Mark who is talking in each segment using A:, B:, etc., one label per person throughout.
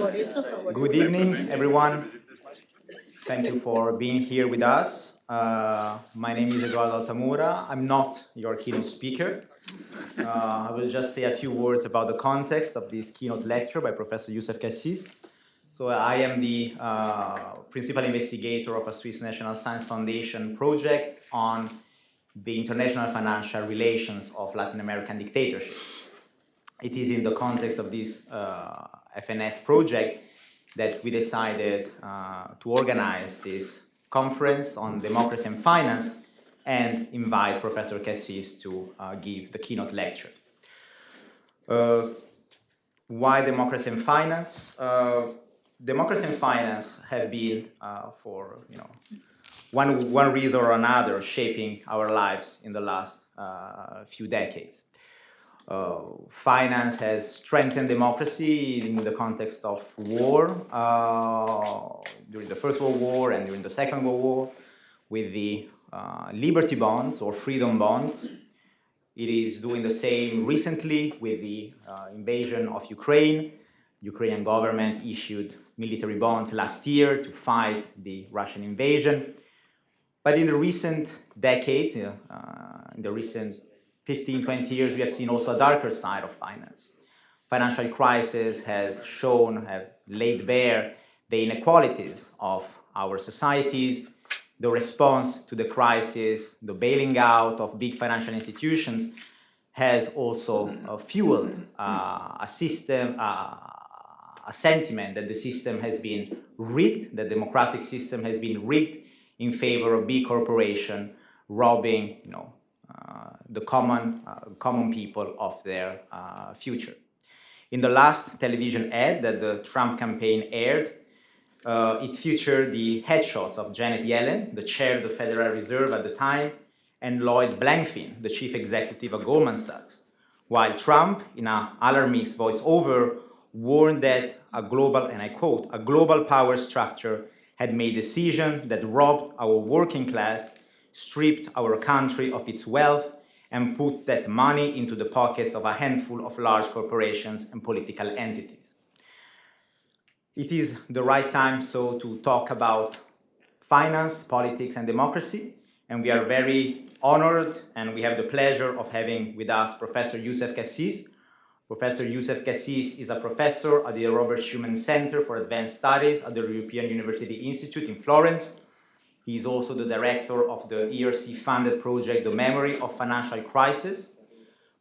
A: Good evening, everyone. Thank you for being here with us. My name is Eduardo Altamura. I'm not your keynote speaker. I will just say a few words about the context of this keynote lecture by Professor Youssef Cassis. So I am the principal investigator of a Swiss National Science Foundation project on the international financial relations of Latin American dictatorships. It is in the context of this FNS project that we decided to organize this conference on democracy and finance and invite Professor Cassis to give the keynote lecture. Why democracy and finance? Democracy and finance have been, for one reason or another, shaping our lives in the last few decades. Finance has strengthened democracy in the context of war, during the First World War and during the Second World War, with the Liberty bonds or freedom bonds. It is doing the same recently with the invasion of Ukraine. Ukrainian government issued military bonds last year to fight the Russian invasion. But in the recent decades, in the recent 15, 20 years, we have seen also a darker side of finance. Financial crisis have laid bare the inequalities of our societies. The response to the crisis, the bailing out of big financial institutions, has also fueled a sentiment that the system has been rigged, the democratic system has been rigged in favor of big corporations, robbing, the common people of their future. In the last television ad that the Trump campaign aired, it featured the headshots of Janet Yellen, the chair of the Federal Reserve at the time, and Lloyd Blankfein, the chief executive of Goldman Sachs, while Trump, in an alarmist voiceover, warned that a global, and I quote, a global power structure had made decisions that robbed our working class, stripped our country of its wealth, and put that money into the pockets of a handful of large corporations and political entities. It is the right time, so, to talk about finance, politics, and democracy, and we are very honored, and we have the pleasure of having with us Professor Youssef Cassis. Professor Youssef Cassis is a professor at the Robert Schuman Center for Advanced Studies at the European University Institute in Florence. He is also the director of the ERC-funded project, The Memory of Financial Crisis.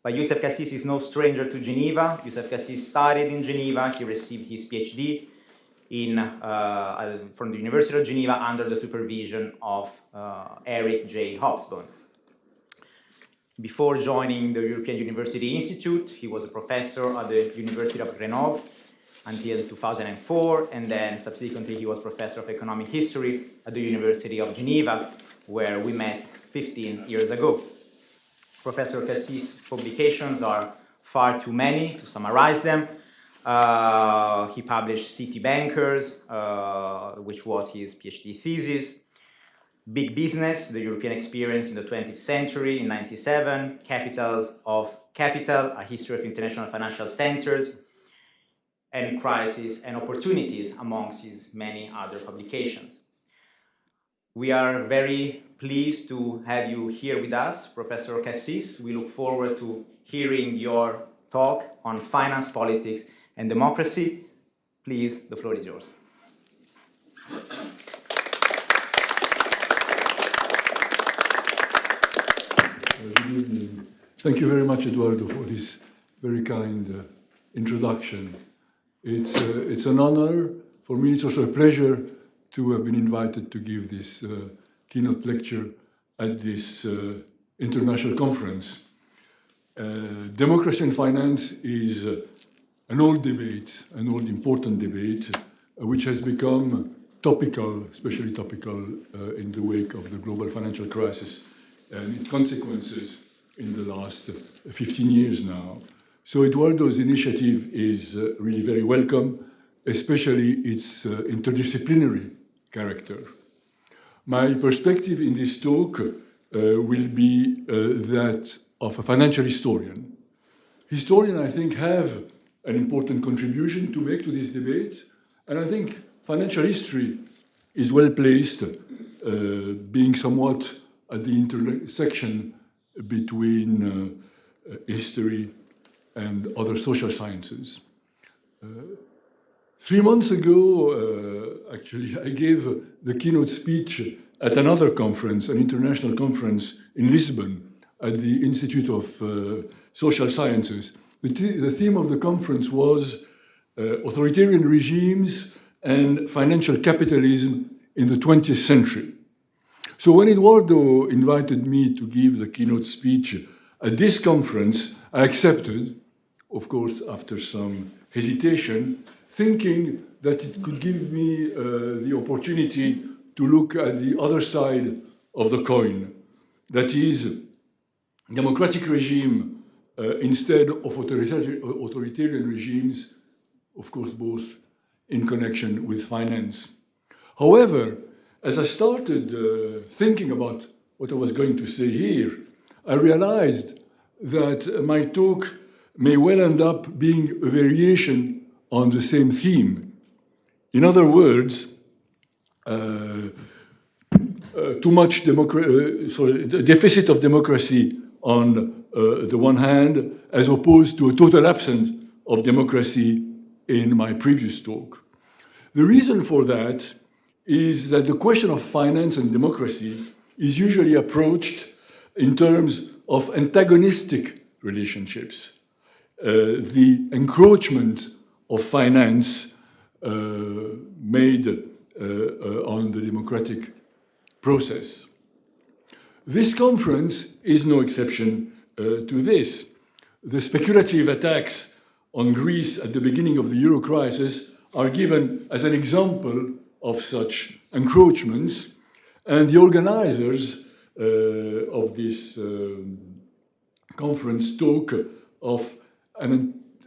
A: But Youssef Cassis is no stranger to Geneva. Youssef Cassis studied in Geneva. He received his PhD from the University of Geneva under the supervision of Eric J. Hobsbawm. Before joining the European University Institute, he was a professor at the University of Grenoble until 2004, and then subsequently he was professor of economic history at the University of Geneva, where we met 15 years ago. Professor Cassis' publications are far too many to summarize them. He published City Bankers, which was his PhD thesis, Big Business, the European Experience in the 20th Century in 1997, Capitals of Capital, A History of International Financial Centers, and Crises and Opportunities, amongst his many other publications. We are very pleased to have you here with us, Professor Cassis. We look forward to hearing your talk on finance, politics, and democracy. Please, the floor is yours.
B: Good evening. Thank you very much, Eduardo, for this very kind introduction. It's an honor. For me, it's also a pleasure to have been invited to give this keynote lecture at this international conference. Democracy and finance is an old debate, an old important debate, which has become topical, especially topical in the wake of the global financial crisis and its consequences in the last 15 years now. So Eduardo's initiative is really very welcome, especially its interdisciplinary character. My perspective in this talk will be that of a financial historian. Historians, I think, have an important contribution to make to this debate, And I think financial history is well placed, being somewhat at the intersection between history and other social sciences. 3 months ago, actually, I gave the keynote speech at another conference, an international conference in Lisbon, at the Institute of Social Sciences. The theme of the conference was authoritarian regimes and financial capitalism in the 20th century. So when Eduardo invited me to give the keynote speech at this conference, I accepted, of course, after some hesitation, thinking that it could give me the opportunity to look at the other side of the coin. That is, democratic regime instead of authoritarian regimes, of course, both in connection with finance. However, as I started thinking about what I was going to say here, I realized that my talk may well end up being a variation on the same theme. In other words, too much the deficit of democracy on the one hand, as opposed to a total absence of democracy in my previous talk. The reason for that is that the question of finance and democracy is usually approached in terms of antagonistic relationships. The encroachment of finance made on the democratic process. This conference is no exception to this. The speculative attacks on Greece at the beginning of the euro crisis are given as an example of such encroachments, and the organizers of this conference talk of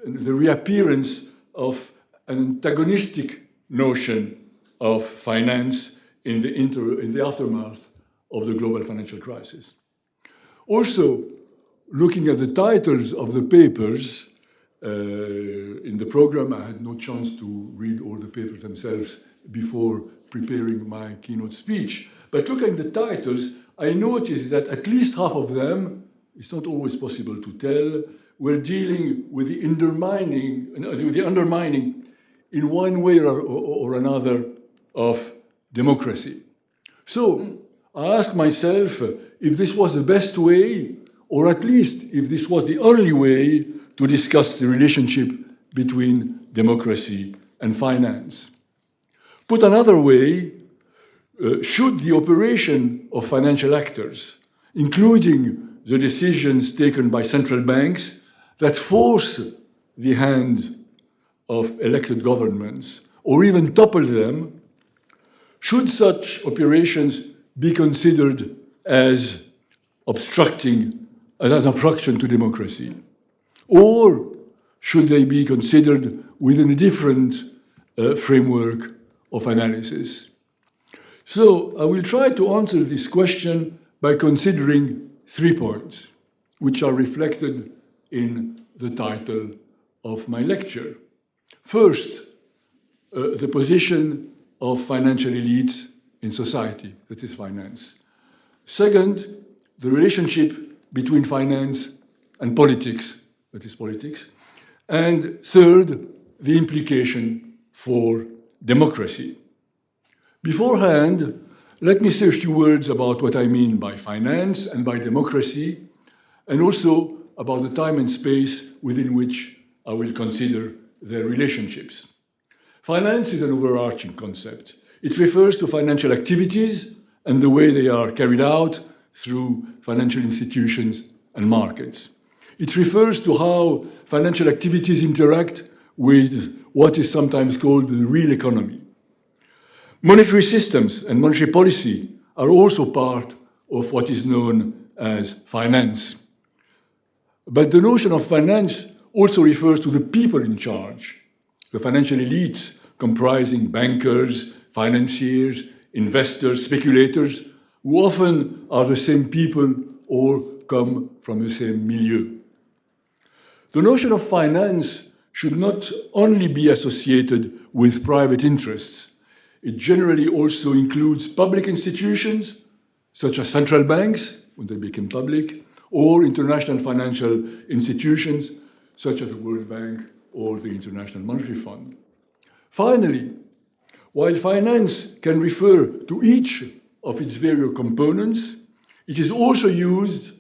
B: the reappearance of an antagonistic notion of finance in the aftermath of the global financial crisis. Also, looking at the titles of the papers, in the program, I had no chance to read all the papers themselves before preparing my keynote speech. But looking at the titles, I noticed that at least half of them, it's not always possible to tell, were dealing with the undermining in one way or another of democracy. So I asked myself if this was the best way, or at least if this was the only way to discuss the relationship between democracy and finance. Put another way, should the operation of financial actors, including the decisions taken by central banks that force the hand of elected governments, or even topple them, should such operations be considered as obstruction to democracy? Or should they be considered within a different framework of analysis? So I will try to answer this question by considering 3 points, which are reflected in the title of my lecture. First, the position of financial elites in society, that is finance. Second, the relationship between finance and politics, that is politics. And third, the implication for democracy. Beforehand, let me say a few words about what I mean by finance and by democracy, and also about the time and space within which I will consider their relationships. Finance is an overarching concept. It refers to financial activities and the way they are carried out through financial institutions and markets. It refers to how financial activities interact with what is sometimes called the real economy. Monetary systems and monetary policy are also part of what is known as finance. But the notion of finance also refers to the people in charge, the financial elites comprising bankers, financiers, investors, speculators, who often are the same people or come from the same milieu. The notion of finance should not only be associated with private interests. It generally also includes public institutions, such as central banks, when they become public, or international financial institutions, such as the World Bank or the International Monetary Fund. Finally, while finance can refer to each of its various components, it is also used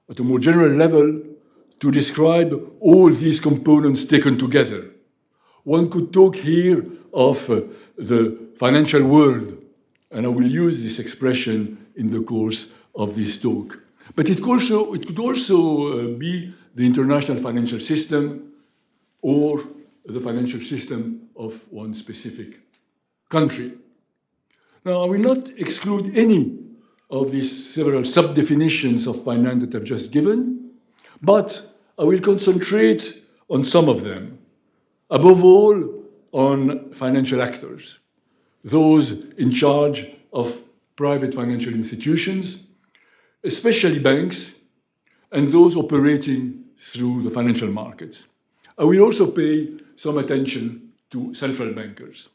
B: at a more general level to describe all these components taken together. One could talk here of the financial world, and I will use this expression in the course of this talk. But it could also be the international financial system or the financial system of one specific country. Now, I will not exclude any of these several sub-definitions of finance that I've just given, but I will concentrate on some of them, above all on financial actors, those in charge of private financial institutions, especially banks, and those operating through the financial markets. I will also pay some attention to central bankers.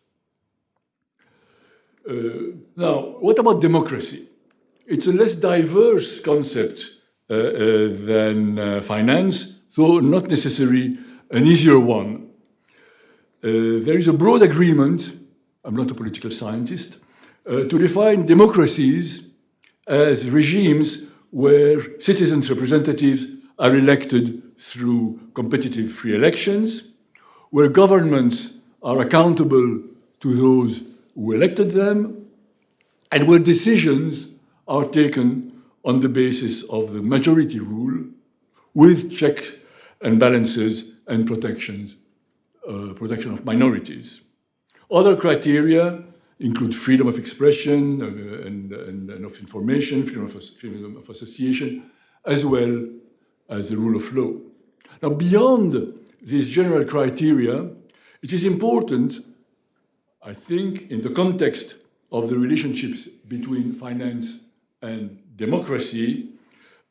B: Now, what about democracy? It's a less diverse concept than finance, though not necessarily an easier one. There is a broad agreement, I'm not a political scientist, to define democracies as regimes where citizens' representatives are elected through competitive free elections, where governments are accountable to those who elected them, and where decisions are taken on the basis of the majority rule, with checks and balances and protection of minorities. Other criteria include freedom of expression and of information, freedom of association, as well as the rule of law. Now, beyond these general criteria, it is important, I think, in the context of the relationships between finance and democracy,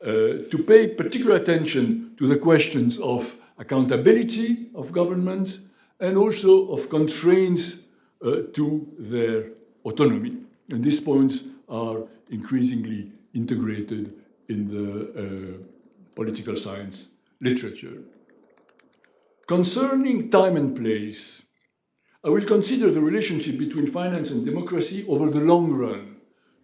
B: to pay particular attention to the questions of accountability of governments and also of constraints to their autonomy. And these points are increasingly integrated in the political science literature. Concerning time and place, I will consider the relationship between finance and democracy over the long run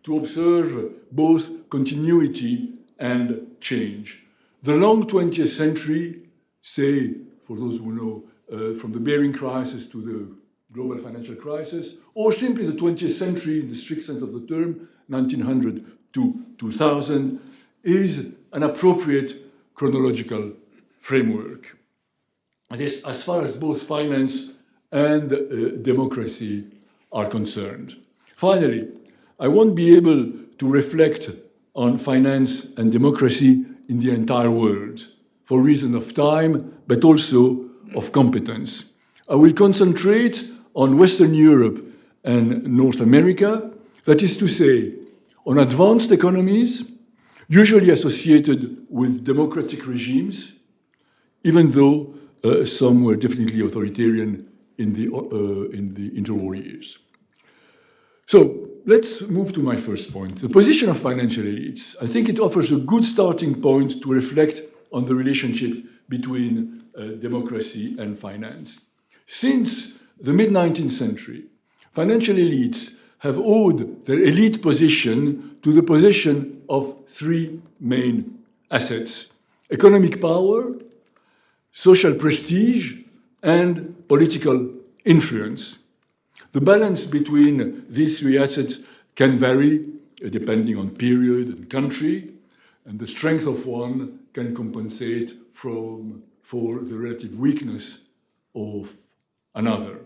B: to observe both continuity and change. The long 20th century, say, for those who know, from the Bearing Crisis to the global financial crisis, or simply the 20th century in the strict sense of the term, 1900 to 2000, is an appropriate chronological framework. This, as far as both finance and democracy are concerned. Finally, I won't be able to reflect on finance and democracy in the entire world for reason of time, but also of competence. I will concentrate on Western Europe and North America, that is to say, on advanced economies, usually associated with democratic regimes, even though some were definitely authoritarian in the interwar years. So let's move to my first point, the position of financial elites. I think it offers a good starting point to reflect on the relationship between democracy and finance. Since the mid-19th century, financial elites have owed their elite position to the possession of three main assets: economic power, social prestige, and political influence. The balance between these three assets can vary depending on period and country, and the strength of one can compensate for the relative weakness of another.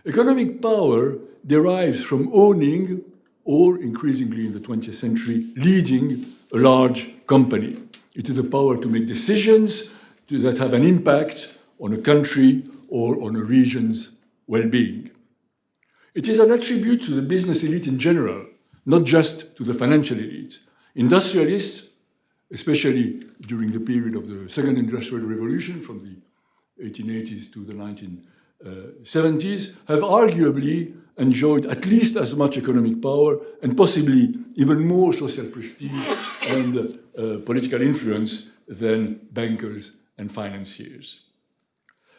B: Economic power derives from owning, or increasingly in the 20th century, leading a large company. It is the power to make decisions that have an impact on a country or on a region's well-being. It is an attribute to the business elite in general, not just to the financial elite. Industrialists, especially during the period of the Second Industrial Revolution from the 1880s to the 1970s, have arguably enjoyed at least as much economic power and possibly even more social prestige and political influence than bankers and financiers.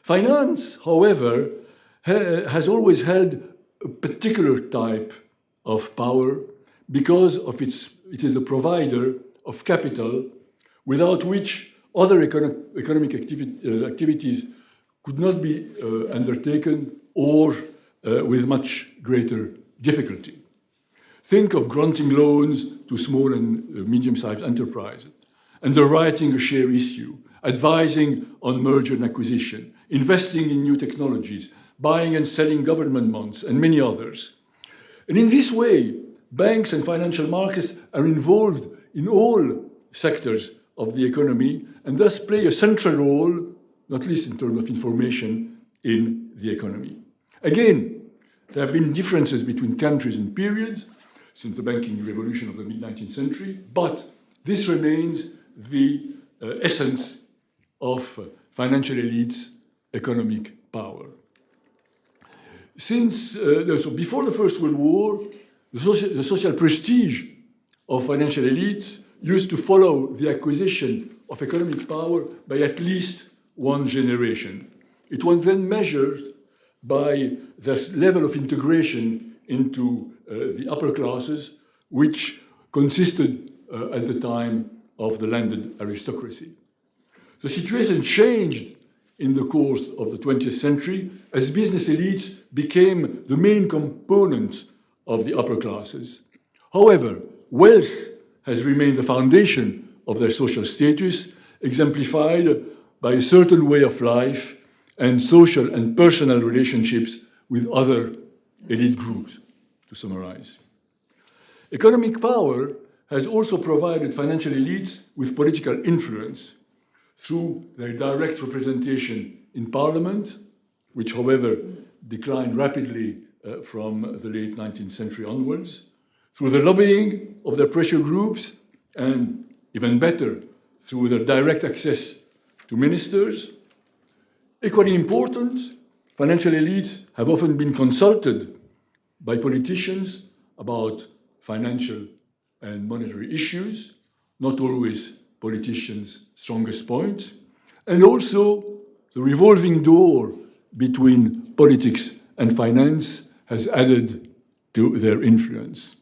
B: Finance, however, has always held a particular type of power because of it is a provider of capital without which other economic activities could not be undertaken or with much greater difficulty. Think of granting loans to small and medium-sized enterprises, underwriting a share issue, advising on merger and acquisition, investing in new technologies, buying and selling government bonds, and many others. And in this way, banks and financial markets are involved in all sectors of the economy and thus play a central role, not least in terms of information, in the economy. Again, there have been differences between countries and periods since the banking revolution of the mid-19th century, but this remains the essence of financial elites' economic power. So before the First World War, the social prestige of financial elites used to follow the acquisition of economic power by at least one generation. It was then measured by their level of integration into the upper classes, which consisted at the time of the landed aristocracy. The situation changed in the course of the 20th century as business elites became the main component of the upper classes. However, wealth has remained the foundation of their social status, exemplified by a certain way of life and social and personal relationships with other elite groups, to summarize. Economic power has also provided financial elites with political influence through their direct representation in parliament, which, however, declined rapidly from the late 19th century onwards, through the lobbying of their pressure groups, and even better, through their direct access to ministers. Equally important, financial elites have often been consulted by politicians about financial and monetary issues, not always politicians' strongest point, and also the revolving door between politics and finance has added to their influence.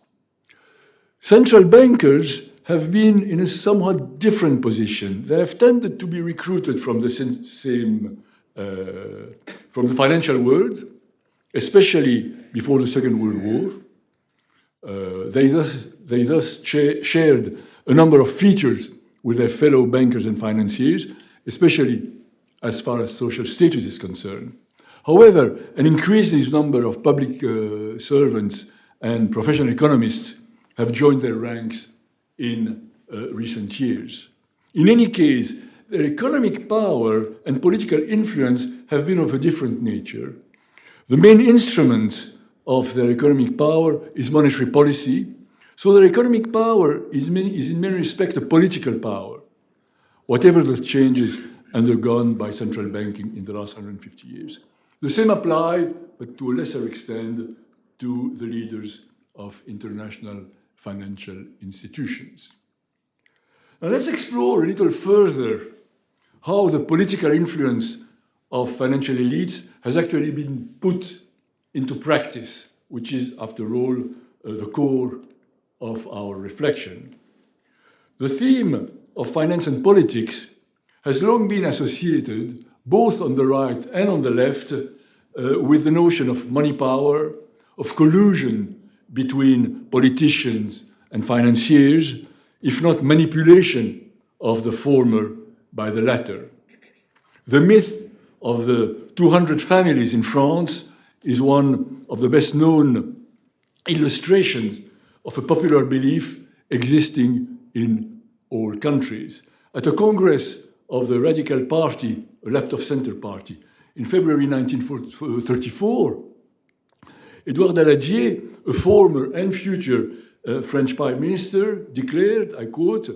B: Central bankers have been in a somewhat different position. They have tended to be recruited from the from the financial world, especially before the Second World War. They thus shared a number of features with their fellow bankers and financiers, especially as far as social status is concerned. However, an increasing number of public servants and professional economists have joined their ranks in recent years. In any case, their economic power and political influence have been of a different nature. The main instrument of their economic power is monetary policy, so their economic power is in many respects a political power, whatever the changes undergone by central banking in the last 150 years. The same apply, but to a lesser extent, to the leaders of international financial institutions. Now let's explore a little further how the political influence of financial elites has actually been put into practice, which is, after all, the core of our reflection. The theme of finance and politics has long been associated, both on the right and on the left, with the notion of money power, of collusion between politicians and financiers, if not manipulation of the former by the latter. The myth of the 200 families in France is one of the best known illustrations of a popular belief existing in all countries. At a congress of the Radical Party, a left-of-center party, in February 1934, Édouard Daladier, a former and future French Prime Minister, declared, I quote,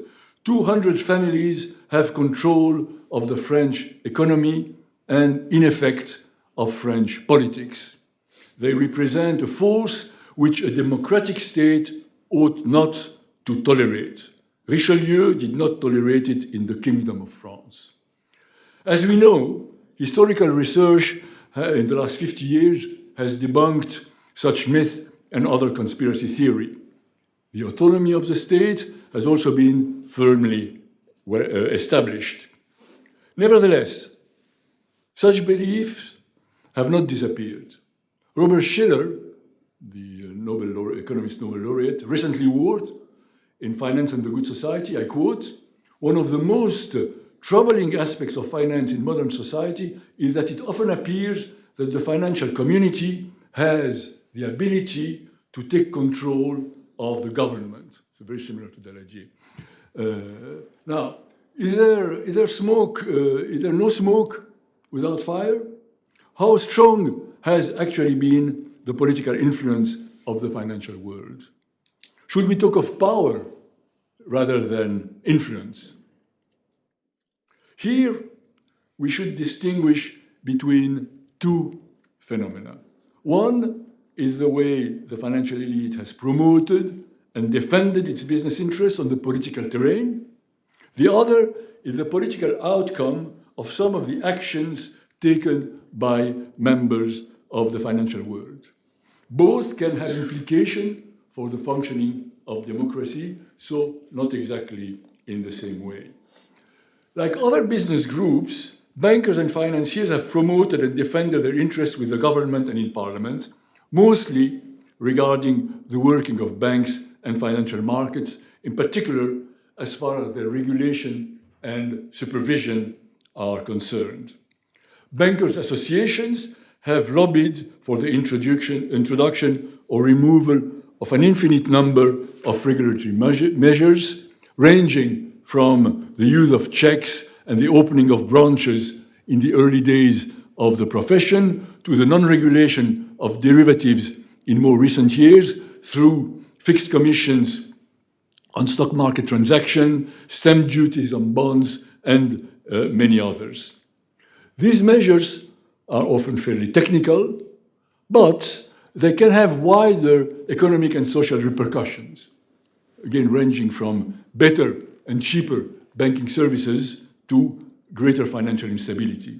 B: 200 families have control of the French economy and in effect of French politics. They represent a force which a democratic state ought not to tolerate. Richelieu did not tolerate it in the Kingdom of France. As we know, historical research in the last 50 years has debunked such myth and other conspiracy theory. The autonomy of the state has also been firmly established. Nevertheless, such beliefs have not disappeared. Robert Shiller, the economist Nobel laureate, recently wrote in Finance and the Good Society, I quote, "One of the most troubling aspects of finance in modern society is that it often appears that the financial community has the ability to take control of the government." So very similar to Daladier. Now, is there no smoke without fire? How strong has actually been the political influence of the financial world? Should we talk of power rather than influence? Here, we should distinguish between two phenomena. One is the way the financial elite has promoted and defended its business interests on the political terrain. The other is the political outcome of some of the actions taken by members of the financial world. Both can have implication for the functioning of democracy, so not exactly in the same way. Like other business groups, bankers and financiers have promoted and defended their interests with the government and in parliament, mostly regarding the working of banks and financial markets, in particular as far as their regulation and supervision are concerned. Bankers' associations have lobbied for the introduction or removal of an infinite number of regulatory measures, ranging from the use of checks and the opening of branches in the early days of the profession to the non-regulation of derivatives in more recent years through fixed commissions on stock market transactions, stamp duties on bonds, and many others. These measures are often fairly technical, but they can have wider economic and social repercussions, again ranging from better and cheaper banking services to greater financial instability.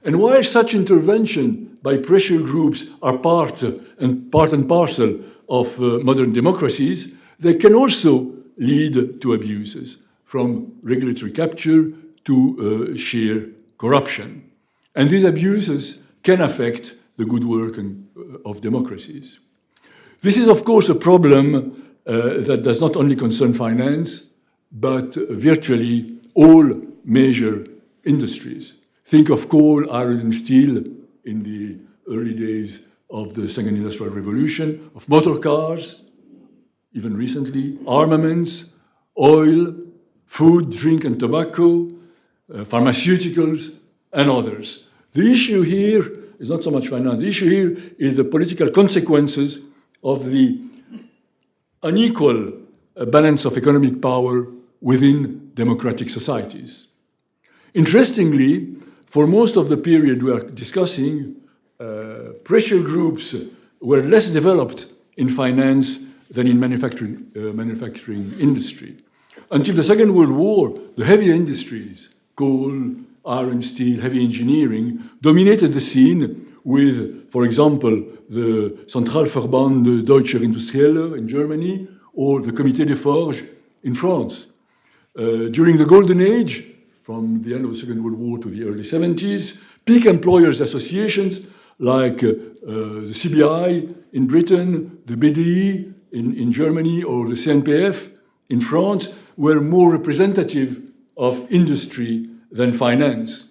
B: And while such intervention by pressure groups are part and parcel of modern democracies, they can also lead to abuses, from regulatory capture to sheer corruption. And these abuses can affect the good work of democracies. This is, of course, a problem that does not only concern finance, but virtually all major industries. Think of coal, iron, and steel in the early days of the Second Industrial Revolution, of motor cars, even recently, armaments, oil, food, drink, and tobacco, pharmaceuticals, and others. The issue here is not so much finance. The issue here is the political consequences of the unequal balance of economic power within democratic societies. Interestingly, for most of the period we are discussing, pressure groups were less developed in finance than in manufacturing industry. Until the Second World War, the heavy industries, coal, iron, steel, heavy engineering, dominated the scene with, for example, the Zentralverband Deutscher Industrielle in Germany or the Comité des Forges in France. During the Golden Age, from the end of the Second World War to the early 70s, peak employers' associations like the CBI in Britain, the BDI in Germany, or the CNPF in France were more representative of industry than finance.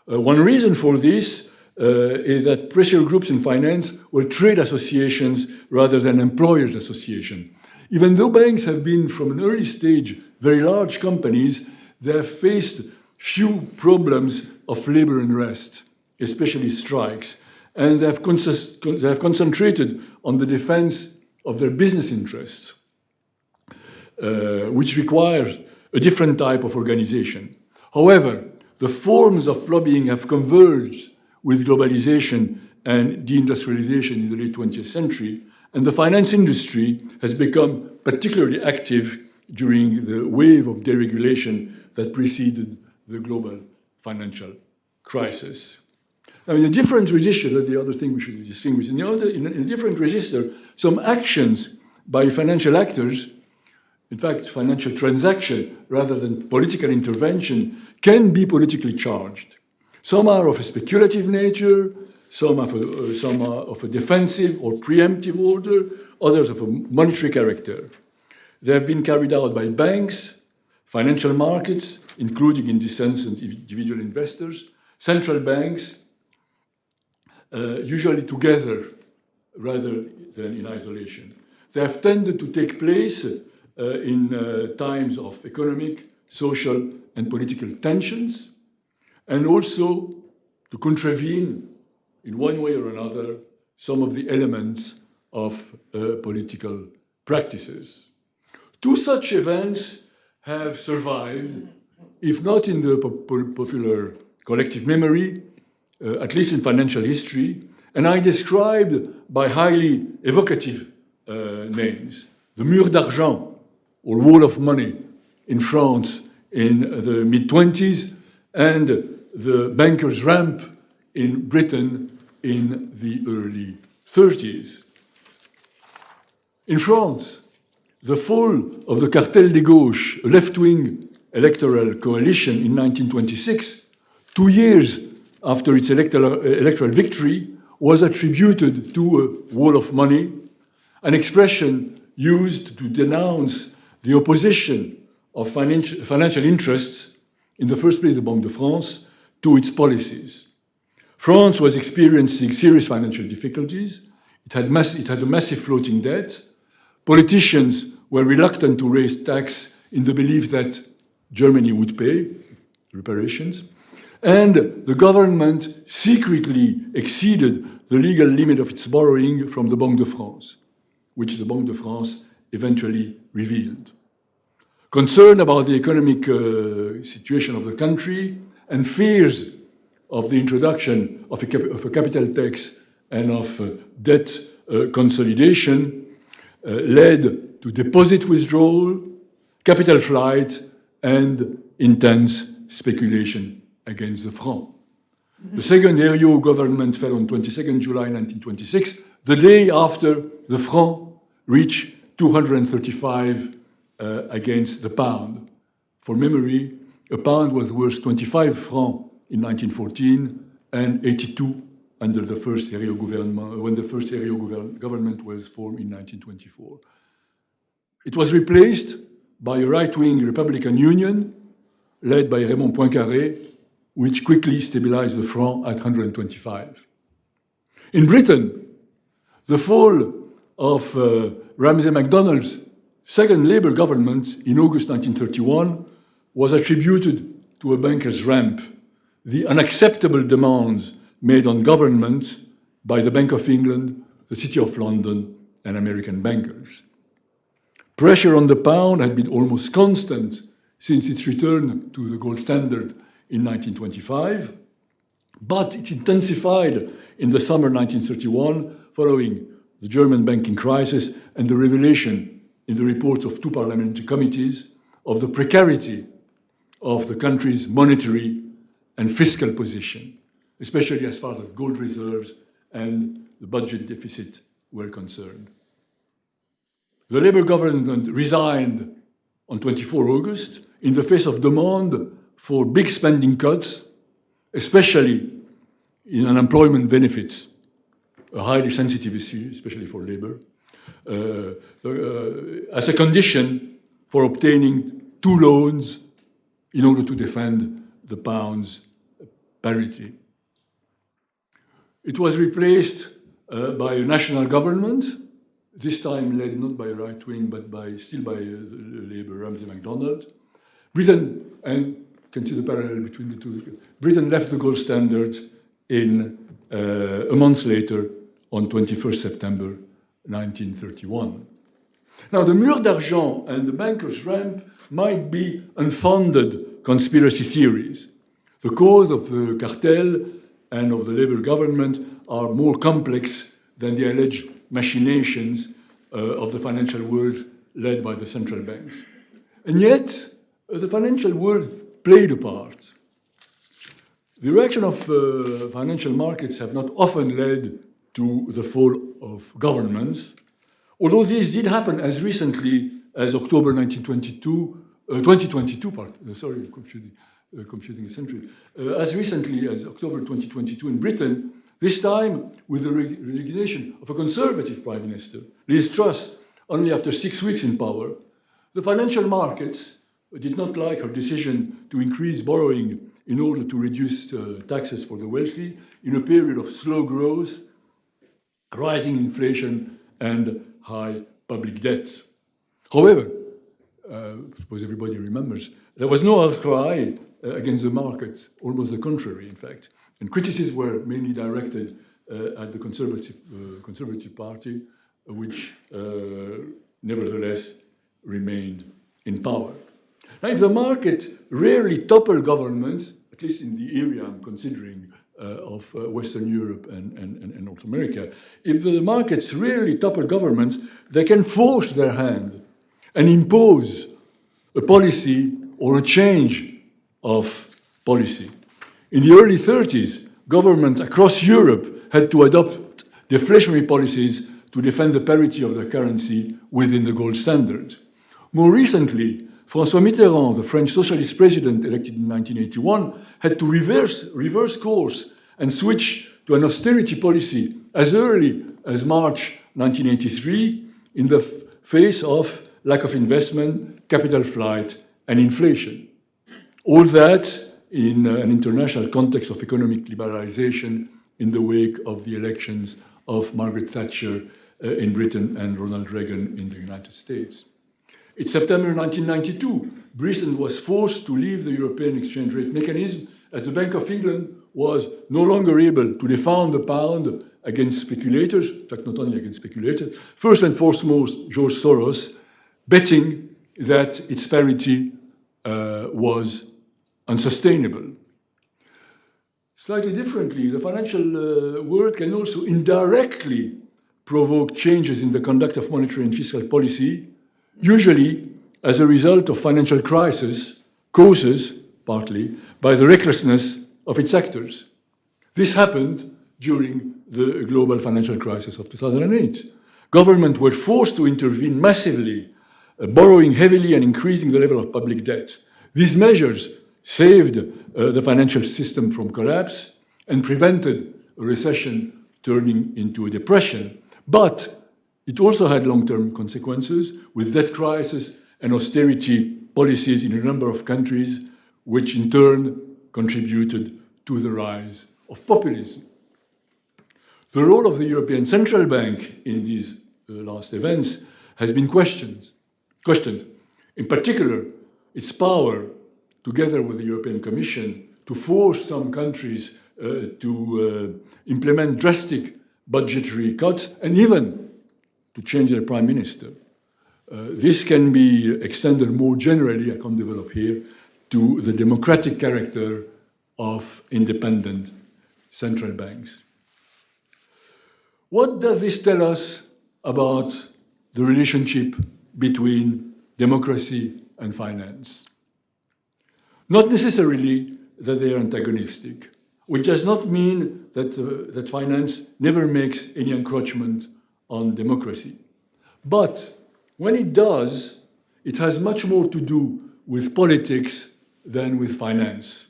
B: One reason for this is that pressure groups in finance were trade associations rather than employers' associations. Even though banks have been, from an early stage, very large companies, they have faced few problems of labor unrest, especially strikes, and they have concentrated on the defense of their business interests, which require a different type of organization. However, the forms of lobbying have converged with globalization and deindustrialization in the late 20th century, and the finance industry has become particularly active during the wave of deregulation that preceded the global financial crisis. Now, in a different register, that's the other thing we should distinguish. In a different register, some actions by financial actors, in fact, financial transaction rather than political intervention, can be politically charged. Some are of a speculative nature, some are of a defensive or preemptive order, others of a monetary character. They have been carried out by banks, financial markets, including in this sense individual investors, central banks, usually together rather than in isolation. They have tended to take place in times of economic, social, and political tensions, and also to contravene, in one way or another, some of the elements of political practices. Two such events have survived, if not in the popular collective memory, at least in financial history, and I described by highly evocative names. The Mur d'Argent, or Wall of Money, in France in the mid-20s, and the Banker's Ramp in Britain in the early 30s. In France, the fall of the Cartel des Gauches, a left-wing electoral coalition in 1926, 2 years after its electoral victory, was attributed to a wall of money, an expression used to denounce the opposition of financial interests, in the first place the Banque de France, to its policies. France was experiencing serious financial difficulties. It had a massive floating debt. Politicians were reluctant to raise tax in the belief that Germany would pay reparations. And the government secretly exceeded the legal limit of its borrowing from the Banque de France, which the Banque de France eventually revealed. Concern about the economic situation of the country and fears of the introduction of a capital tax and of debt consolidation led to deposit withdrawal, capital flight, and intense speculation against the franc. The second Herriot government fell on 22nd July 1926, the day after the franc reached 235 against the pound. For memory, a pound was worth 25 francs in 1914 and 82 under the first Herriot government, when the first Herriot government was formed in 1924. It was replaced by a right-wing Republican Union led by Raymond Poincaré, which quickly stabilized the franc at 125. In Britain, the fall of Ramsay MacDonald's second Labour government in August 1931 was attributed to a banker's ramp, the unacceptable demands made on government by the Bank of England, the City of London, and American bankers. Pressure on the pound had been almost constant since its return to the gold standard in 1925, but it intensified in the summer 1931 following the German banking crisis and the revelation in the reports of two parliamentary committees of the precarity of the country's monetary and fiscal position, especially as far as gold reserves and the budget deficit were concerned. The Labour government resigned on 24 August in the face of demand for big spending cuts, especially in unemployment benefits, a highly sensitive issue, especially for Labour, as a condition for obtaining two loans in order to defend the pound's parity. It was replaced by a national government, this time led not by a right wing, but still by Labour, Ramsay MacDonald. Britain, and can see the parallel between the two. Britain left the gold standard in a month later, on 21st September 1931. Now, the Mur d'Argent and the Banker's Ramp might be unfounded conspiracy theories, The code of the cartel and of the Labour government are more complex than the alleged machinations of the financial world led by the central banks. And yet, the financial world played a part. The reaction of financial markets have not often led to the fall of governments, although this did happen as recently as October 2022, computing a century, as recently as October 2022 in Britain, this time with the resignation of a conservative prime minister, Liz Truss, only after 6 weeks in power. The financial markets did not like her decision to increase borrowing in order to reduce taxes for the wealthy in a period of slow growth, rising inflation, and high public debt. However, I suppose everybody remembers, there was no outcry against the market, almost the contrary, in fact. And criticisms were mainly directed at the Conservative Party, which nevertheless remained in power. Now, if the market rarely topple governments, at least in the area I'm considering of Western Europe and North America, if the markets rarely topple governments, they can force their hand and impose a policy or a change of policy. In the early 30s, governments across Europe had to adopt deflationary policies to defend the parity of their currency within the gold standard. More recently, François Mitterrand, the French socialist president elected in 1981, had to reverse course and switch to an austerity policy as early as March 1983 in the face of lack of investment, capital flight, and inflation. All that in an international context of economic liberalization in the wake of the elections of Margaret Thatcher in Britain and Ronald Reagan in the United States. In September 1992, Britain was forced to leave the European exchange rate mechanism as the Bank of England was no longer able to defend the pound against speculators, in fact, not only against speculators, first and foremost, George Soros, betting that its parity was unsustainable. Slightly differently, the financial world can also indirectly provoke changes in the conduct of monetary and fiscal policy, usually as a result of financial crisis, caused partly by the recklessness of its actors. This happened during the global financial crisis of 2008. Governments were forced to intervene massively, borrowing heavily and increasing the level of public debt. These measures saved the financial system from collapse and prevented a recession turning into a depression. But it also had long-term consequences with debt crisis and austerity policies in a number of countries, which in turn contributed to the rise of populism. The role of the European Central Bank in these last events has been questioned. In particular, its power, together with the European Commission, to force some countries to implement drastic budgetary cuts and even to change their prime minister. This can be extended more generally, I can't develop here, to the democratic character of independent central banks. What does this tell us about the relationship between democracy and finance? Not necessarily that they are antagonistic, which does not mean that finance never makes any encroachment on democracy. But when it does, it has much more to do with politics than with finance.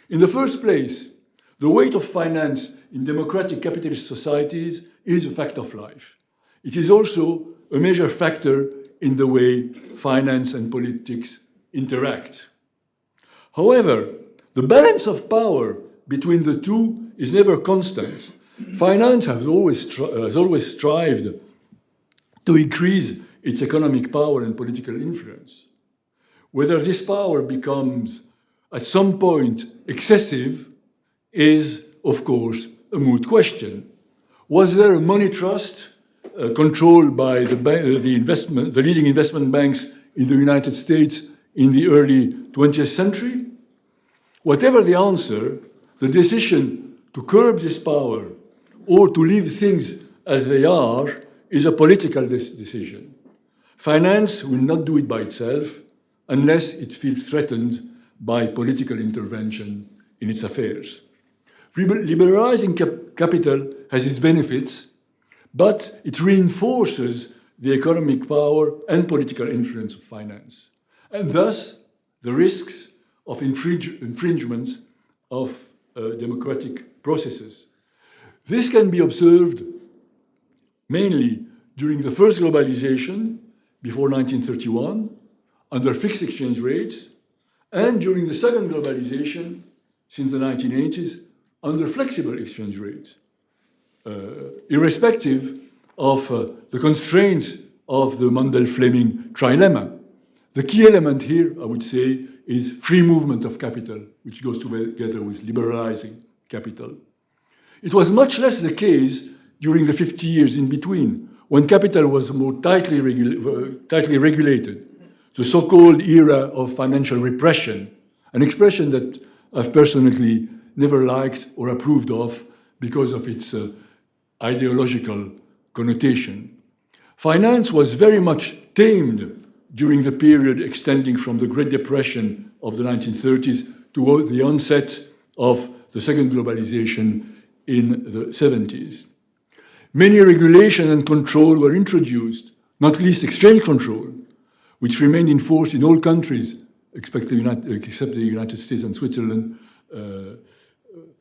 B: In the first place, the weight of finance in democratic capitalist societies is a fact of life. It is also a major factor in the way finance and politics interact. However, the balance of power between the two is never constant. Finance has always strived to increase its economic power and political influence. Whether this power becomes, at some point, excessive is, of course, a moot question. Was there a money trust controlled by the leading investment banks in the United States in the early 20th century? Whatever the answer, the decision to curb this power or to leave things as they are is a political decision. Finance will not do it by itself unless it feels threatened by political intervention in its affairs. Liberalizing capital has its benefits, but it reinforces the economic power and political influence of finance, and thus the risks of infringements of democratic processes. This can be observed mainly during the first globalization, before 1931, under fixed exchange rates, and during the second globalization, since the 1980s, under flexible exchange rates, irrespective of the constraints of the Mundell-Fleming trilemma. The key element here, I would say, is free movement of capital, which goes together with liberalizing capital. It was much less the case during the 50 years in between, when capital was more tightly regulated, the so-called era of financial repression, an expression that I've personally never liked or approved of because of its ideological connotation. Finance was very much tamed during the period extending from the Great Depression of the 1930s to the onset of the second globalization in the 70s. Many regulation and control were introduced, not least exchange control, which remained in force in all countries except the United States and Switzerland.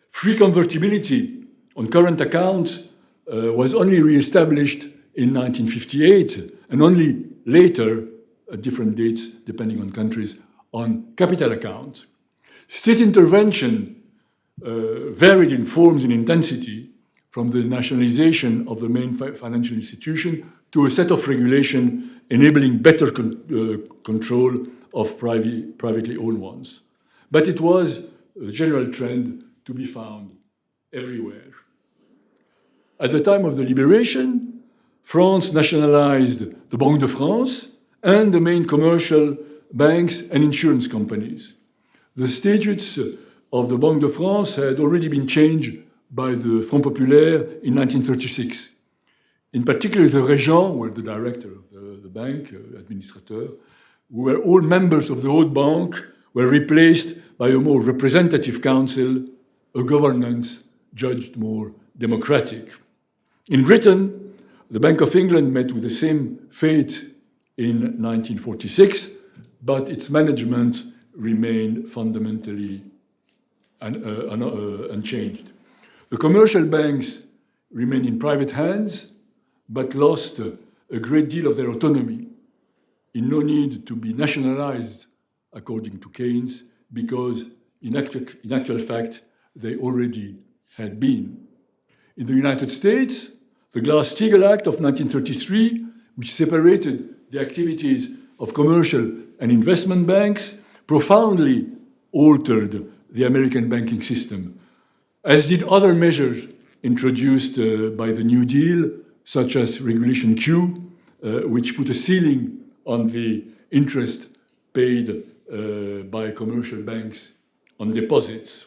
B: Free convertibility on current accounts was only re-established in 1958, and only later, at different dates, depending on countries, on capital accounts. State intervention varied in forms and intensity, from the nationalization of the main financial institution to a set of regulation enabling better control of privately owned ones. But it was a general trend to be found everywhere. At the time of the liberation, France nationalized the Banque de France and the main commercial banks and insurance companies. The statutes of the Banque de France had already been changed by the Front Populaire in 1936. In particular, the Régents, were the director of the bank, administrateur, who were all members of the Haute Banque, were replaced by a more representative council, a governance judged more democratic. In Britain, the Bank of England met with the same fate in 1946, but its management remained fundamentally unchanged. The commercial banks remained in private hands, but lost a great deal of their autonomy, in no need to be nationalized, according to Keynes, because in actual fact, they already had been. In the United States, the Glass-Steagall Act of 1933, which separated the activities of commercial and investment banks, profoundly altered the American banking system, as did other measures introduced by the New Deal, such as Regulation Q, which put a ceiling on the interest paid by commercial banks on deposits.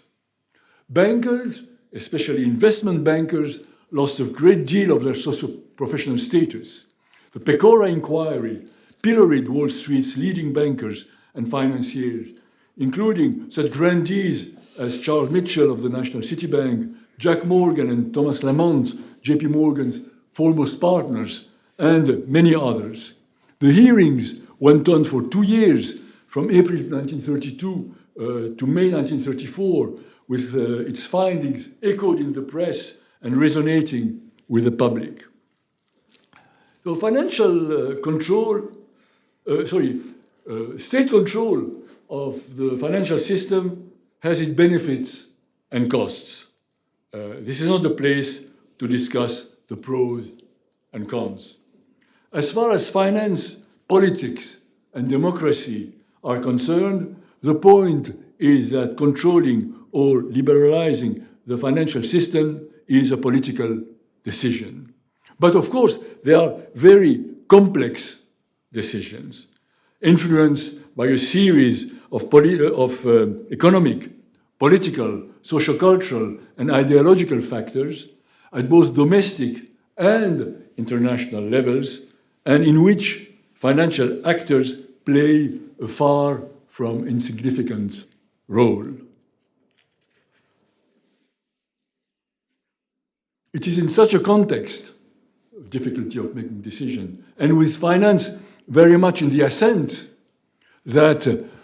B: Bankers, especially investment bankers, lost a great deal of their socio-professional status. The Pecora inquiry pilloried Wall Street's leading bankers and financiers, including such grandees as Charles Mitchell of the National City Bank, Jack Morgan and Thomas Lamont, JP Morgan's foremost partners, and many others. The hearings went on for 2 years, from April 1932 to May 1934, with its findings echoed in the press and resonating with the public. So state control of the financial system has its benefits and costs. This is not the place to discuss the pros and cons. As far as finance, politics, and democracy are concerned, the point is that controlling or liberalizing the financial system is a political decision. But of course, they are very complex decisions, influenced by a series of economic, political, socio-cultural, and ideological factors at both domestic and international levels, and in which financial actors play a far from insignificant role. It is in such a context of difficulty of making decisions, and with finance very much in the ascent, that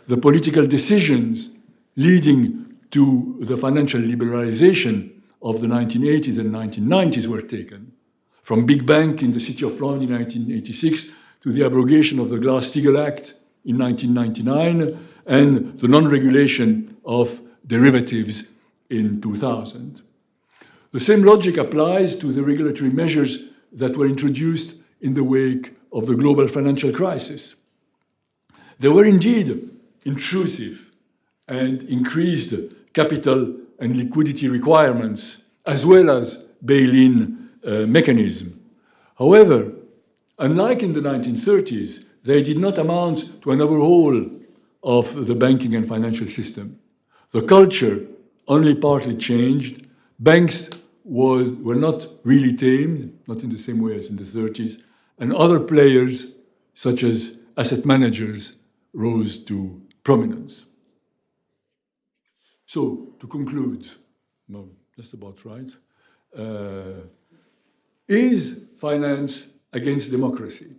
B: the political decisions leading to the financial liberalization of the 1980s and 1990s were taken. From Big Bang in the city of Florence in 1986 to the abrogation of the Glass-Steagall Act in 1999 and the non-regulation of derivatives in 2000. The same logic applies to the regulatory measures that were introduced in the wake of the global financial crisis. They were indeed intrusive and increased capital and liquidity requirements, as well as bail-in mechanism. However, unlike in the 1930s, they did not amount to an overhaul of the banking and financial system. The culture only partly changed. Banks were not really tamed, not in the same way as in the 30s, and other players, such as asset managers, rose to prominence. So, to conclude, no, just about right, is finance against democracy?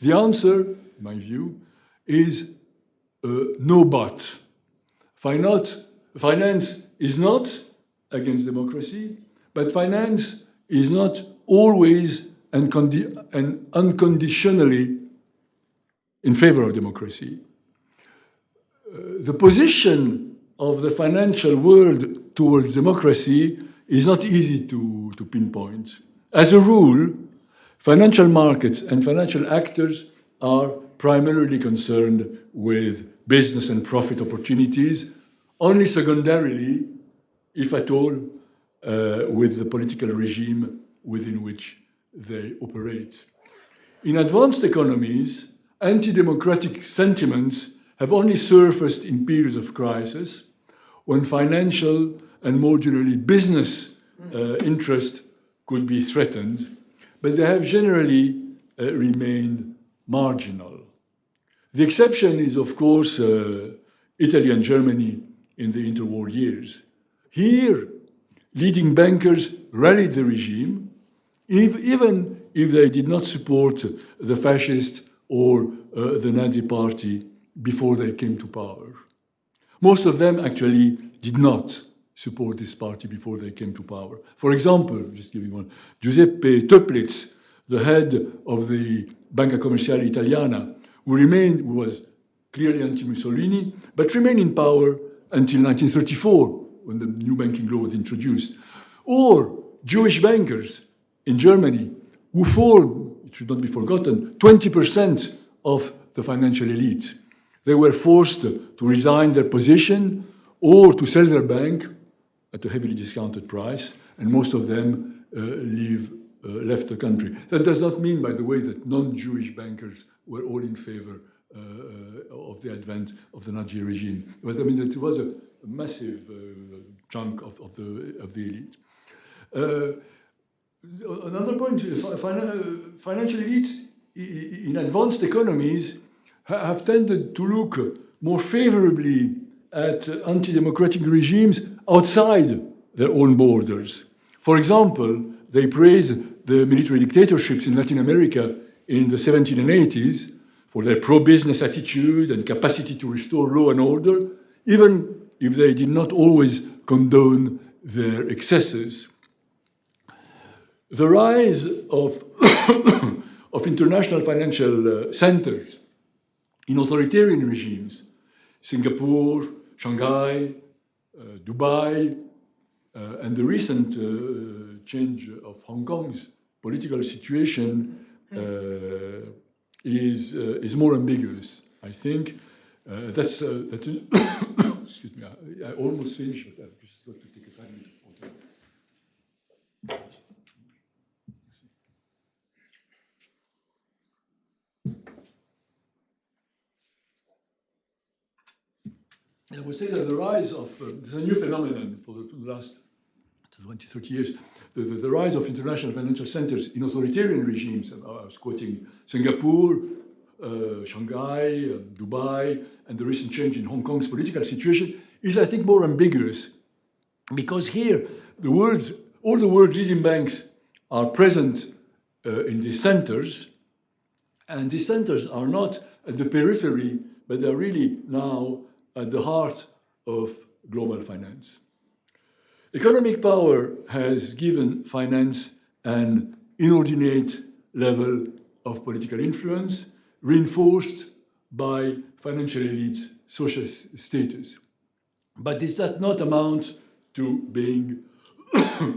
B: The answer, in my view, is no but. Finance is not against democracy, but finance is not always and unconditionally in favor of democracy. The position of the financial world towards democracy is not easy to pinpoint. As a rule, financial markets and financial actors are primarily concerned with business and profit opportunities, only secondarily, if at all, with the political regime within which they operate. In advanced economies, anti-democratic sentiments have only surfaced in periods of crisis when financial and more generally business interest could be threatened, but they have generally remained marginal. The exception is, of course, Italy and Germany in the interwar years. Here, leading bankers rallied the regime, even if they did not support the fascist or the Nazi party before they came to power. Most of them actually did not support this party before they came to power. For example, just giving one, Giuseppe Töplitz, the head of the Banca Commerciale Italiana, who was clearly anti-Mussolini, but remained in power until 1934, when the new banking law was introduced. Or Jewish bankers in Germany, who formed, it should not be forgotten, 20% of the financial elite. They were forced to resign their position or to sell their bank at a heavily discounted price, and most of them left the country. That does not mean, by the way, that non-Jewish bankers were all in favor of the advent of the Nazi regime. But I mean, it was a massive chunk of the elite. Another point, financial elites in advanced economies have tended to look more favorably at anti-democratic regimes outside their own borders. For example, they praise the military dictatorships in Latin America in the 70s and 80s for their pro-business attitude and capacity to restore law and order, even if they did not always condone their excesses. The rise of, of international financial centers in authoritarian regimes, Singapore, Shanghai, Dubai, and the recent change of Hong Kong's political situation is more ambiguous, I think. That's excuse me, I almost finished, but I've just got to take a time. And I would say that the rise of, there's a new phenomenon for the last 20, 30 years, the rise of international financial centers in authoritarian regimes. I was quoting Singapore, Shanghai, Dubai, and the recent change in Hong Kong's political situation is, I think, more ambiguous, because here all the world's leading banks are present in these centers, and these centers are not at the periphery, but they're really now at the heart of global finance. Economic power has given finance an inordinate level of political influence, reinforced by financial elites' social status. But does that not amount to being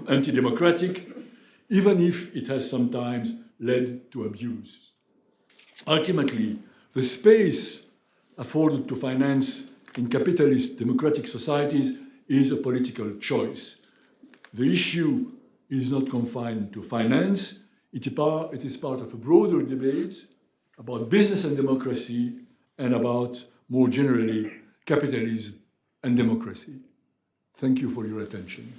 B: anti-democratic, even if it has sometimes led to abuse? Ultimately, the space afforded to finance in capitalist democratic societies is a political choice. The issue is not confined to finance. It is part of a broader debate about business and democracy, and about, more generally, capitalism and democracy. Thank you for your attention.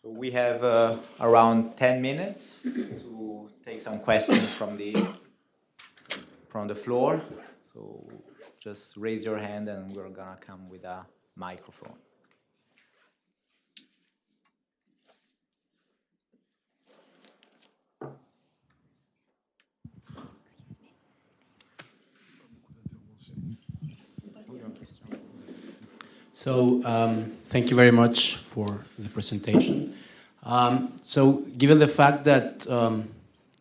A: We have around 10 minutes to take some questions from the floor. So just raise your hand and we're gonna come with a microphone.
C: So thank you very much for the presentation. So given the fact that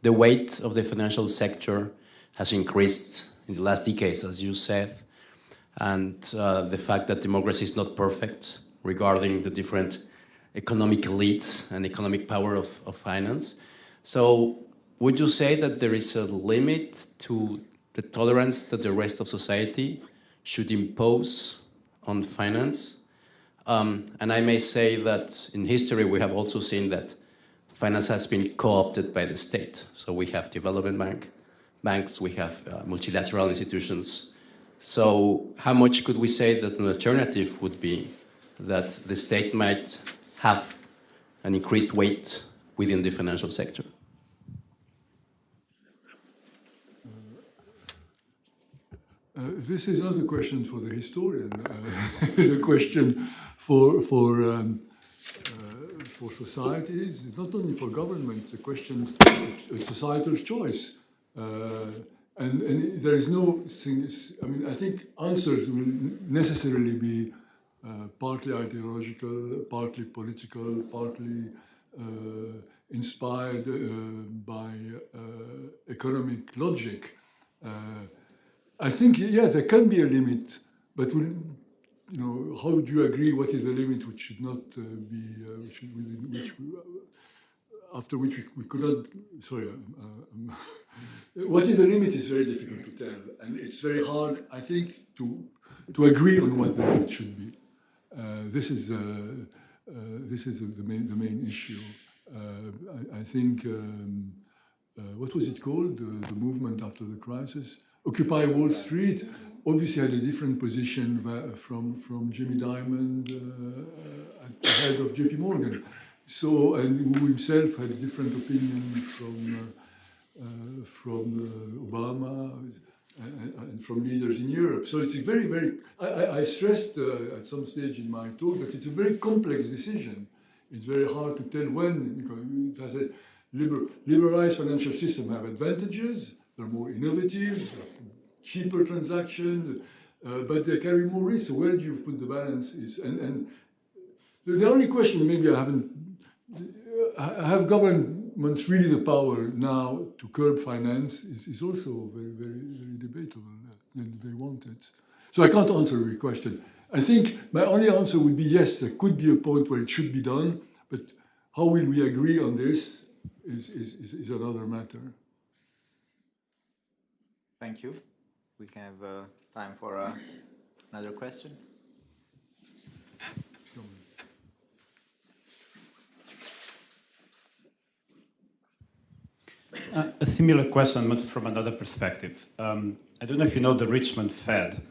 C: the weight of the financial sector has increased in the last decades, as you said, and the fact that democracy is not perfect regarding the different economic elites and economic power of finance, so would you say that there is a limit to the tolerance that the rest of society should impose on finance? And I may say that in history we have also seen that finance has been co-opted by the state. So we have development banks, we have multilateral institutions. So how much could we say that an alternative would be that the state might have an increased weight within the financial sector?
B: This is not a question for the historian. It's a question for societies. It's not only for governments. It's a question of societal choice. And there is no thing. I mean, I think answers will necessarily be partly ideological, partly political, partly inspired by economic logic. I think, yes, there can be a limit, but how do you agree what is the limit which should not be, after which we could not, sorry, what is the limit is very difficult to tell, and it's very hard, I think, to agree on what the limit should be. This is the main issue. I think, what was it called, the movement after the crisis? Occupy Wall Street obviously had a different position from Jimmy Dimon at the head of JP Morgan. So, and who himself had a different opinion from Obama and from leaders in Europe. So it's a very, very, I stressed at some stage in my talk that it's a very complex decision. It's very hard to tell when, because it has a liberalized financial system have advantages. They're more innovative, cheaper transactions, but they carry more risk. So where do you put the balance? And the only question, maybe have governments really the power now to curb finance is also very, very, very debatable. They want it. So I can't answer your question. I think my only answer would be yes, there could be a point where it should be done, but how will we agree on this is another matter.
A: Thank you. We can have time for another question.
D: A similar question, but from another perspective. I don't know if you know the Richmond Fed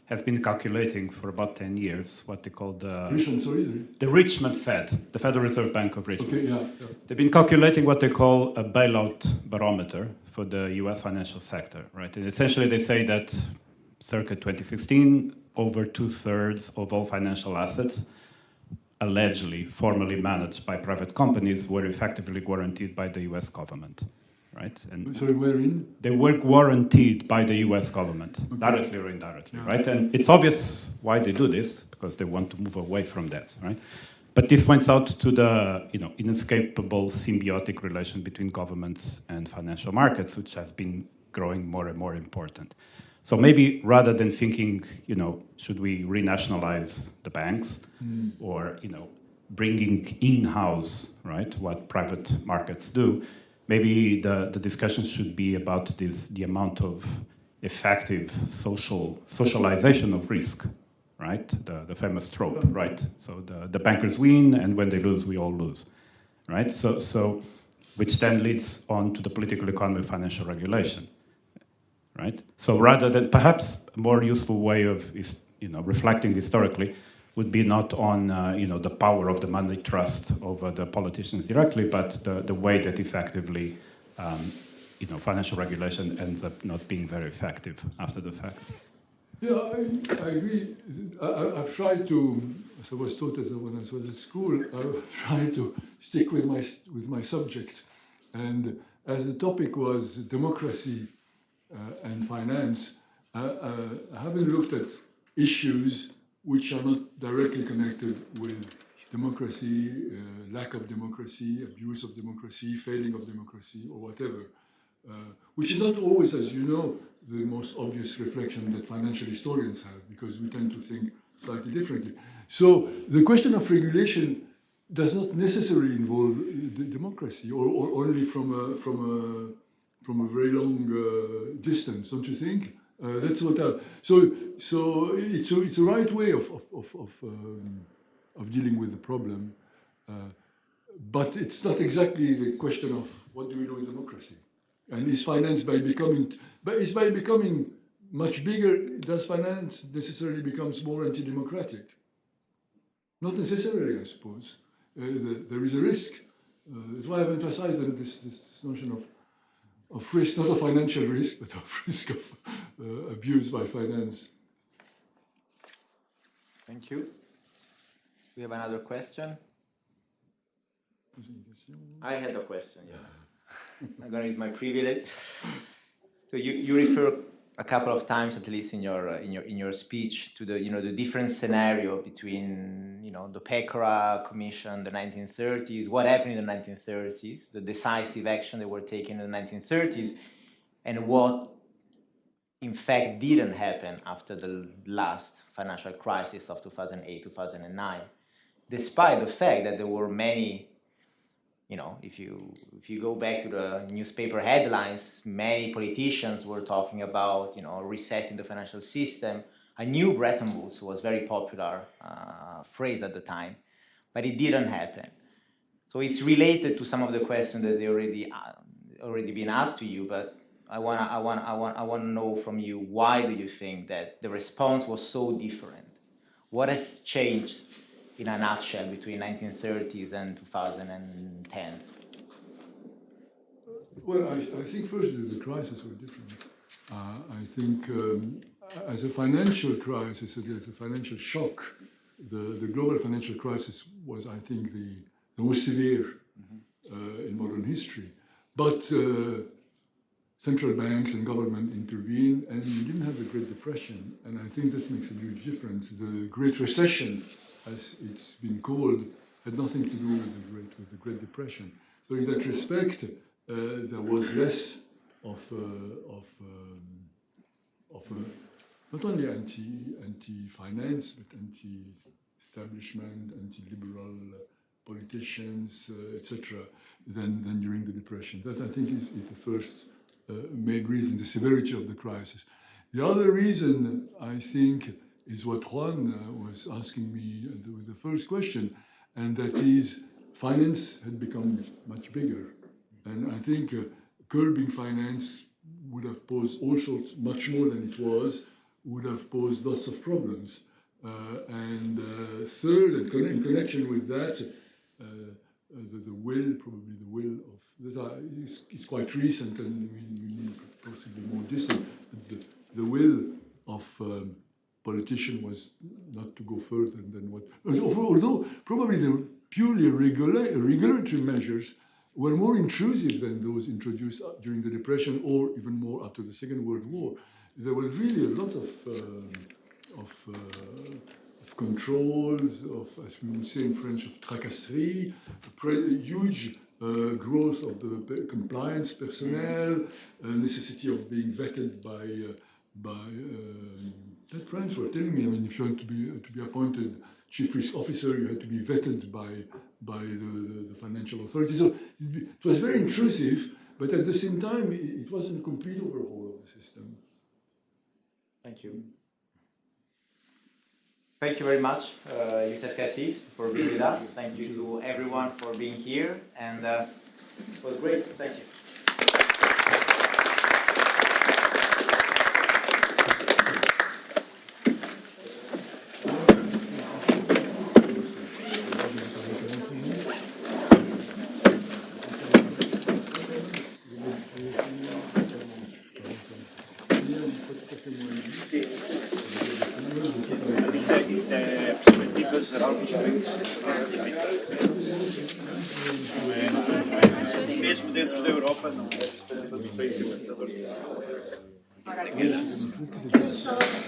D: has been calculating for about 10 years what they call the...
B: Richmond, sorry?
D: The Richmond Fed, the Federal Reserve Bank of Richmond.
B: Okay, yeah.
D: They've been calculating what they call a bailout barometer for the US financial sector, right? And essentially they say that circa 2016, over 2/3 of all financial assets allegedly formally managed by private companies were effectively guaranteed by the US government, right? And
B: sorry, wherein?
D: they were guaranteed by the US government, directly or indirectly, right? And it's obvious why they do this, because they want to move away from that, right? But this points out to the inescapable symbiotic relation between governments and financial markets, which has been growing more and more important. So maybe rather than thinking, should we renationalize the banks or, bringing in-house, right, what private markets do, maybe the discussion should be about the amount of effective socialization of risk, right? The famous trope, right? So the bankers win, and when they lose, we all lose, right? So which then leads on to the political economy of financial regulation, right? So rather than, perhaps a more useful way of reflecting historically would be not on the power of the money trust over the politicians directly, but the way that effectively financial regulation ends up not being very effective after the fact.
B: Yeah, I agree. I've tried to, as I was taught when I was at school, I've tried to stick with my subject. And as the topic was democracy and finance, I haven't looked at issues which are not directly connected with democracy, lack of democracy, abuse of democracy, failing of democracy, or whatever, which is not always, as you know, the most obvious reflection that financial historians have, because we tend to think slightly differently. So the question of regulation does not necessarily involve democracy, or only from a very long distance, don't you think? That's what. So it's a right way of dealing with the problem, but it's not exactly the question of what do we do with democracy, and is finance by becoming much bigger? Does finance necessarily becomes more anti-democratic? Not necessarily, I suppose. There is a risk. That's why I've emphasized this notion of risk, not of financial risk, but of risk of abuse by finance.
A: Thank you. We have another question. I had a question, yeah. I'm going to use my privilege. So you refer a couple of times, at least in your speech, to the different scenario between the Pecora Commission, the 1930s, what happened in the 1930s, the decisive action that were taken in the 1930s, and what in fact didn't happen after the last financial crisis of 2008, 2009, despite the fact that there were many. If you go back to the newspaper headlines, many politicians were talking about, resetting the financial system. A new Bretton Woods was very popular phrase at the time, but it didn't happen. So it's related to some of the questions that they already been asked to you, but I want to know from you, why do you think that the response was so different? What has changed in a nutshell between 1930s and 2010s?
B: Well, I think first the crises were different. I think as a financial crisis, as a financial shock, the global financial crisis was, I think, the most severe in modern history. But central banks and government intervened, and we didn't have the Great Depression, and I think this makes a huge difference. The Great Recession, as it's been called, had nothing to do with the Great Depression. So in that respect, there was less of not only anti-finance, but anti-establishment, anti-liberal politicians, etc., than during the Depression. That, I think, is the first main reason, the severity of the crisis. The other reason, I think, is what Juan was asking me with the first question, and that is finance had become much bigger. And I think curbing finance would have posed all sorts, much more than it was, would have posed lots of problems. Third, in connection with that, the will, probably the will of, it's quite recent and we possibly more distant, the will of politicians was not to go further than what, although probably the purely regulatory measures were more intrusive than those introduced during the Depression or even more after the Second World War. There was really a lot of controls, as we would say in French, of tracasserie, huge growth of the compliance personnel, necessity of being vetted by that friends were telling me. I mean, if you want to be appointed chief risk officer, you had to be vetted by the financial authorities. So it was very intrusive, but at the same time, it wasn't a complete overhaul of the system.
A: Thank you. Thank you very much, Youssef Cassis, for being with us. Thank you to everyone for being here, and it was great. Thank you.
E: Mesmo dentro da Europa, não é? Todos os países